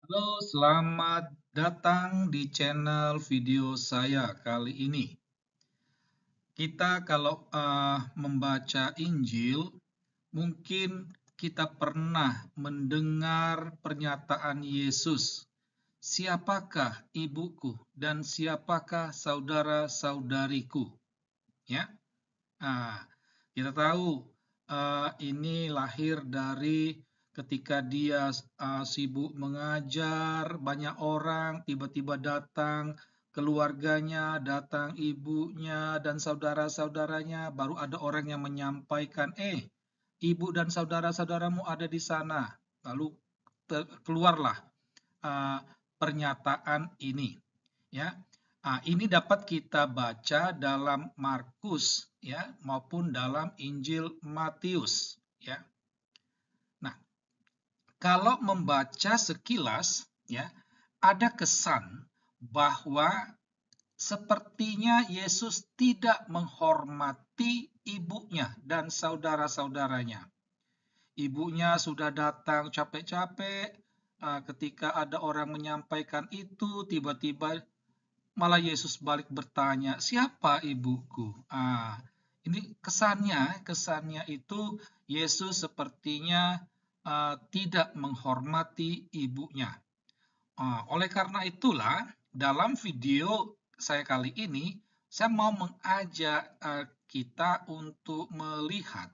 Halo, selamat datang di channel video saya kali ini. Kita kalau membaca Injil, mungkin kita pernah mendengar pernyataan Yesus, "Siapakah ibuku dan siapakah saudara-saudariku?" Ya, Nah, kita tahu ini lahir dari ketika dia sibuk mengajar, banyak orang tiba-tiba datang, keluarganya, datang ibunya dan saudara-saudaranya, baru ada orang yang menyampaikan, ibu dan saudara-saudaramu ada di sana. Lalu keluarlah uh, pernyataan ini. Ya, ini dapat kita baca dalam Markus ya maupun dalam Injil Matius ya. Nah, kalau membaca sekilas ya ada kesan bahwa sepertinya Yesus tidak menghormati ibunya dan saudara-saudaranya. Ibunya sudah datang capek-capek, ketika ada orang menyampaikan itu tiba-tiba malah Yesus balik bertanya, "Siapa ibuku?" Ini kesannya itu Yesus sepertinya tidak menghormati ibunya. Oleh karena itulah, dalam video saya kali ini, saya mau mengajak kita untuk melihat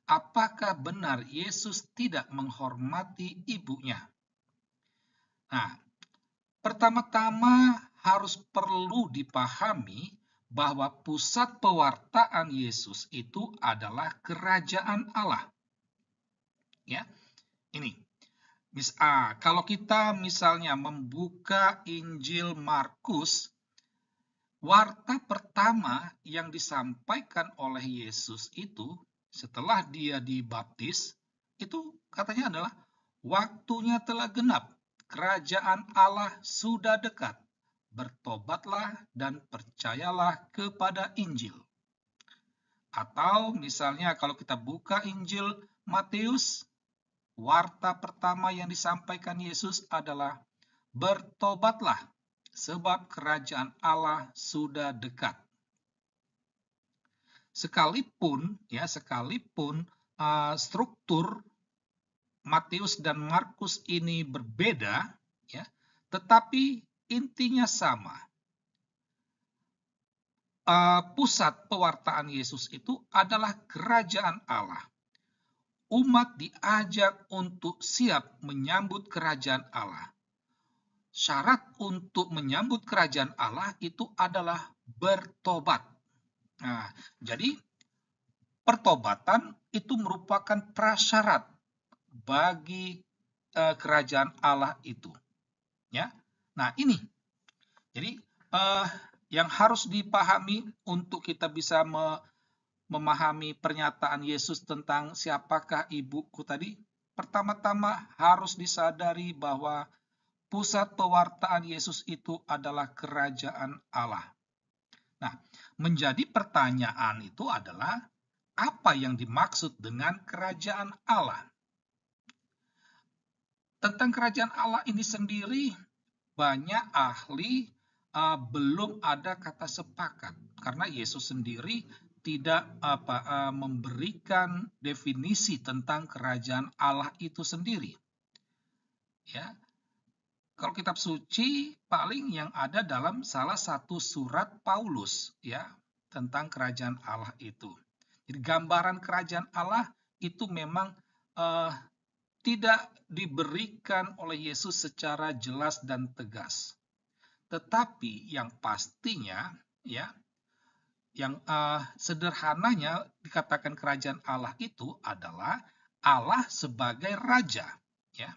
apakah benar Yesus tidak menghormati ibunya. Nah, pertama-tama harus perlu dipahami bahwa pusat pewartaan Yesus itu adalah kerajaan Allah. Ya, ini. Kalau kita misalnya membuka Injil Markus, warta pertama yang disampaikan oleh Yesus itu setelah dia dibaptis, itu katanya adalah waktunya telah genap, kerajaan Allah sudah dekat. Bertobatlah dan percayalah kepada Injil. Atau misalnya kalau kita buka Injil Matius, warta pertama yang disampaikan Yesus adalah bertobatlah sebab kerajaan Allah sudah dekat. Sekalipun struktur Matius dan Markus ini berbeda, ya, tetapi intinya sama. Pusat pewartaan Yesus itu adalah kerajaan Allah. Umat diajak untuk siap menyambut kerajaan Allah. Syarat untuk menyambut kerajaan Allah itu adalah bertobat. Nah, jadi pertobatan itu merupakan prasyarat bagi kerajaan Allah itu. Ya, nah ini. Jadi yang harus dipahami untuk kita bisa memahami pernyataan Yesus tentang siapakah ibuku tadi, pertama-tama harus disadari bahwa pusat pewartaan Yesus itu adalah kerajaan Allah. Nah, menjadi pertanyaan itu adalah apa yang dimaksud dengan kerajaan Allah? Tentang kerajaan Allah ini sendiri banyak ahli belum ada kata sepakat karena Yesus sendiri tidak memberikan definisi tentang kerajaan Allah itu sendiri. Ya, kalau kitab suci paling yang ada dalam salah satu surat Paulus ya tentang kerajaan Allah itu. Jadi gambaran kerajaan Allah itu memang uh, tidak diberikan oleh Yesus secara jelas dan tegas. Tetapi yang pastinya ya yang sederhananya dikatakan kerajaan Allah itu adalah Allah sebagai raja ya.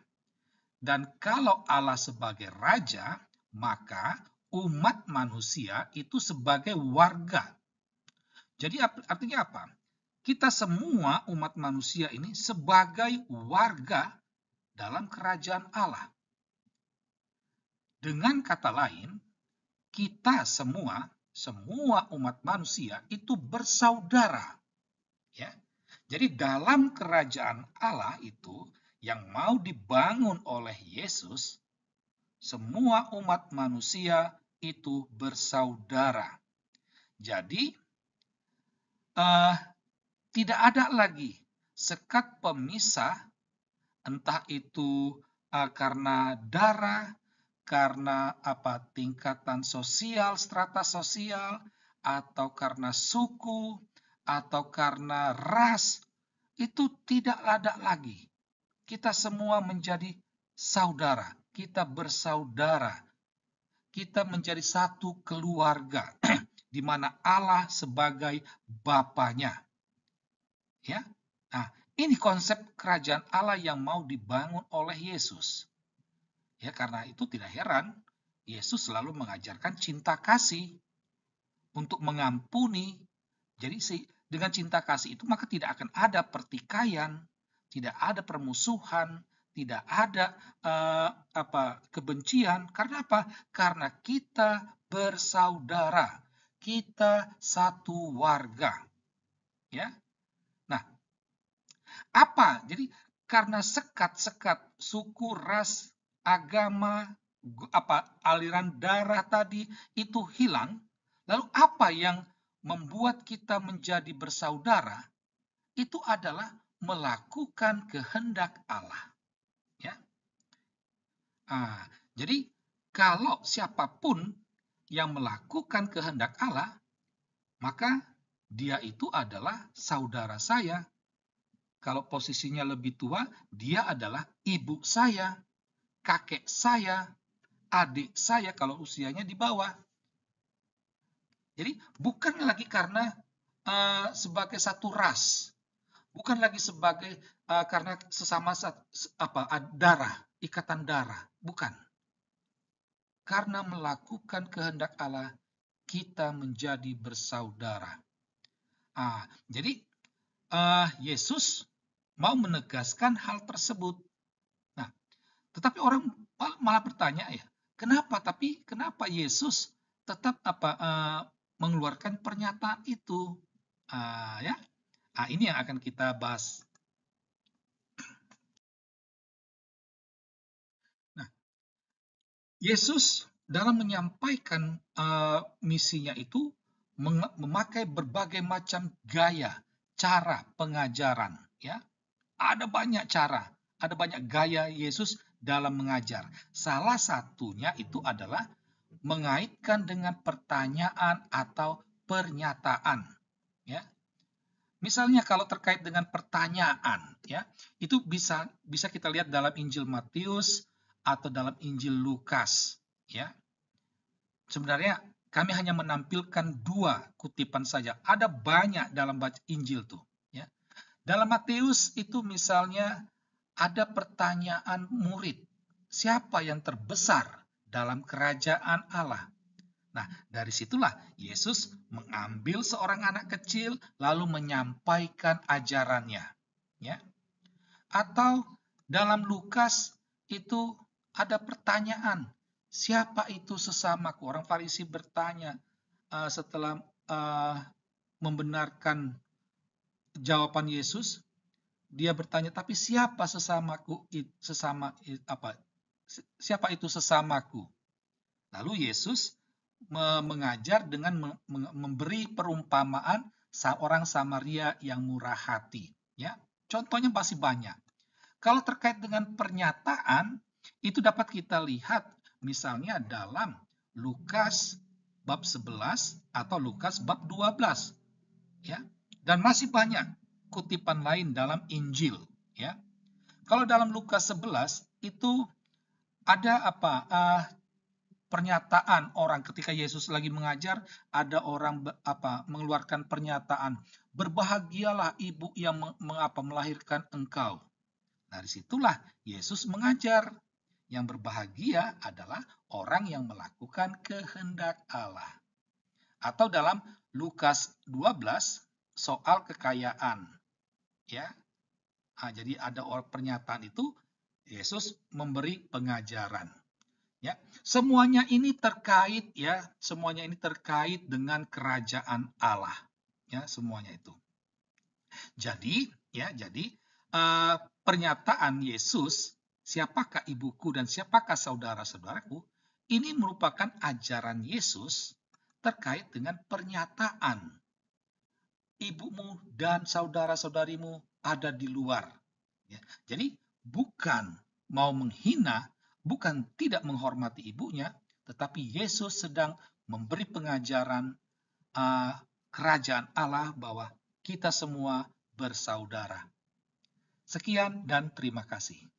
Dan kalau Allah sebagai raja, maka umat manusia itu sebagai warga. Jadi artinya apa? Kita semua umat manusia ini sebagai warga dalam kerajaan Allah. Dengan kata lain, kita semua umat manusia itu bersaudara. Ya. Jadi dalam kerajaan Allah itu yang mau dibangun oleh Yesus, semua umat manusia itu bersaudara. Jadi, tidak ada lagi sekat pemisah, entah itu karena darah, karena tingkatan sosial, strata sosial, atau karena suku, atau karena ras, itu tidak ada lagi. Kita semua menjadi saudara, kita bersaudara, kita menjadi satu keluarga, di mana Allah sebagai Bapanya. Ya, nah ini konsep kerajaan Allah yang mau dibangun oleh Yesus. Ya, karena itu tidak heran Yesus selalu mengajarkan cinta kasih untuk mengampuni. Jadi dengan cinta kasih itu maka tidak akan ada pertikaian, tidak ada permusuhan, tidak ada kebencian. Karena apa? Karena kita bersaudara, kita satu warga. Ya. Nah, apa? Jadi karena sekat-sekat suku, ras, agama, aliran darah tadi itu hilang, lalu apa yang membuat kita menjadi bersaudara? Itu adalah melakukan kehendak Allah. Ya. Jadi kalau siapapun yang melakukan kehendak Allah, maka dia itu adalah saudara saya. Kalau posisinya lebih tua, dia adalah ibu saya, kakek saya, adik saya kalau usianya di bawah. Jadi bukan lagi karena sebagai satu ras, bukan lagi sebagai karena sesama darah, ikatan darah, bukan. Karena melakukan kehendak Allah, kita menjadi bersaudara. Jadi Yesus mau menegaskan hal tersebut. Nah, tetapi orang malah bertanya ya, kenapa Yesus tetap mengeluarkan pernyataan itu? Ya, ini yang akan kita bahas. Nah, Yesus dalam menyampaikan misinya itu memakai berbagai macam gaya, cara pengajaran. Ya, ada banyak cara, ada banyak gaya Yesus dalam mengajar. Salah satunya itu adalah mengaitkan dengan pertanyaan atau pernyataan. Ya, misalnya kalau terkait dengan pertanyaan, ya, itu bisa kita lihat dalam Injil Matius atau dalam Injil Lukas. Ya, sebenarnya kami hanya menampilkan 2 kutipan saja. Ada banyak dalam Injil tuh. Ya, dalam Matius itu misalnya ada pertanyaan murid, siapa yang terbesar dalam kerajaan Allah? Nah, dari situlah Yesus mengambil seorang anak kecil lalu menyampaikan ajarannya. Ya. Atau dalam Lukas itu ada pertanyaan, siapa itu sesamaku? Orang Farisi bertanya setelah membenarkan jawaban Yesus, dia bertanya, tapi siapa sesamaku? Siapa itu sesamaku? Lalu Yesus mengajar dengan memberi perumpamaan seorang Samaria yang murah hati. Ya, contohnya masih banyak. Kalau terkait dengan pernyataan, itu dapat kita lihat misalnya dalam Lukas bab 11 atau Lukas bab 12. Ya, dan masih banyak kutipan lain dalam Injil. Ya, kalau dalam Lukas 11 itu ada pernyataan orang ketika Yesus lagi mengajar, ada orang mengeluarkan pernyataan, berbahagialah ibu yang melahirkan engkau. Nah, disitulah Yesus mengajar, yang berbahagia adalah orang yang melakukan kehendak Allah. Atau dalam Lukas 12 soal kekayaan. Ya. Jadi ada pernyataan itu, Yesus memberi pengajaran. Ya, semuanya ini terkait dengan kerajaan Allah. Ya, semuanya itu. Jadi pernyataan Yesus, siapakah ibuku dan siapakah saudara-saudaraku, ini merupakan ajaran Yesus terkait dengan pernyataan ibumu dan saudara-saudarimu ada di luar. Ya, jadi bukan mau menghina, bukan tidak menghormati ibunya, tetapi Yesus sedang memberi pengajaran kerajaan Allah bahwa kita semua bersaudara. Sekian dan terima kasih.